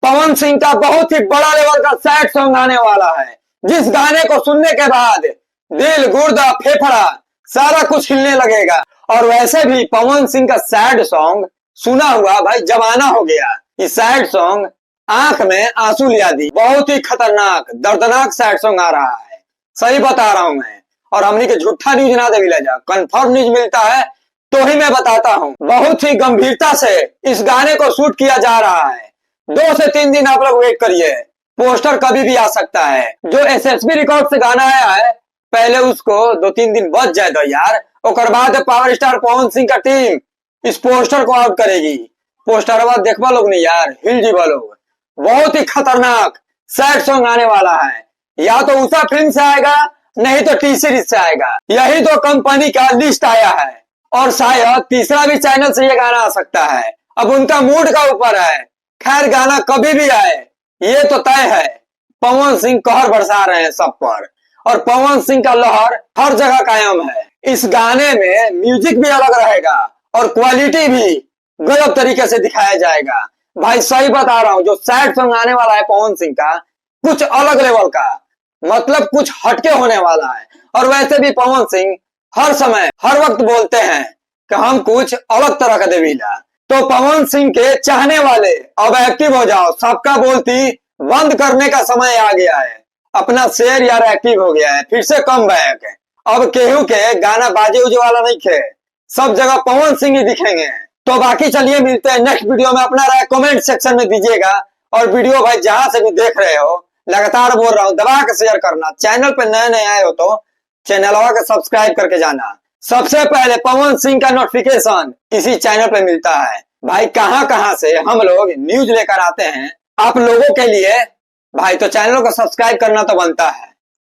पवन सिंह का बहुत ही बड़ा लेवल का सैड सॉन्ग आने वाला है, जिस गाने को सुनने के बाद दिल, गुर्दा, फेफड़ा सारा कुछ हिलने लगेगा। और वैसे भी पवन सिंह का सैड सॉन्ग सुना हुआ भाई जमाना हो गया। इस सैड सॉन्ग आंख में आंसू लिया दी, बहुत ही खतरनाक दर्दनाक सैड सॉन्ग आ रहा है, सही बता रहा हूं मैं। और हमने के झूठा न्यूज ना दे जा, कंफर्म न्यूज मिलता है तो ही मैं बताता हूं। बहुत ही गंभीरता से इस गाने को शूट किया जा रहा है। 2 से 3 दिन आप लोग वेट करिए, पोस्टर कभी भी आ सकता है। जो एसएसबी रिकॉर्ड से गाना आया है, पहले उसको 2-3 दिन बच जाए दो यार, और बाद पावर स्टार पवन सिंह का टीम इस पोस्टर को आउट करेगी। पोस्टर बाद देखवा लोग नहीं यार, हिल जीवा लोग। बहुत ही खतरनाक सैड सॉन्ग आने वाला है, या तो उषा फिल्म से आएगा, नहीं तो टी सीरीज से आएगा। यही तो कंपनी का लिस्ट आया है, और शायद तीसरा भी चैनल से ये गाना आ सकता है। अब उनका मूड का ऊपर है, खैर गाना कभी भी आए ये तो तय है। पवन सिंह कहर बरसा रहे हैं सब पर, और पवन सिंह का लहर हर जगह कायम है। इस गाने में म्यूजिक भी अलग रहेगा और क्वालिटी भी गजब तरीके से दिखाया जाएगा। भाई सही बता रहा हूँ, जो सैड सॉन्ग आने वाला है पवन सिंह का, कुछ अलग लेवल का, मतलब कुछ हटके होने वाला है। और वैसे भी पवन सिंह हर समय हर वक्त बोलते हैं कि हम कुछ अलग तरह का देवीला। तो पवन सिंह के चाहने वाले अब एक्टिव हो जाओ, सबका बोलती बंद करने का समय आ गया है। अपना शेयर यार एक्टिव हो गया है, फिर से कम बैक है। अब केहू के गाना बाजे उजे वाला नहीं खे, सब जगह पवन सिंह ही दिखेंगे। तो बाकी चलिए मिलते हैं नेक्स्ट वीडियो में। अपना राय कमेंट सेक्शन में दीजिएगा, और वीडियो भाई जहां से भी देख रहे हो, लगातार बोल रहा हूँ, दबा के शेयर करना। चैनल पे नए नए आए हो तो चैनलवा के सब्सक्राइब करके जाना। सबसे पहले पवन सिंह का नोटिफिकेशन इसी चैनल पे मिलता है। भाई कहां कहां से हम लोग न्यूज लेकर आते हैं आप लोगों के लिए, भाई तो चैनल को सब्सक्राइब करना तो बनता है।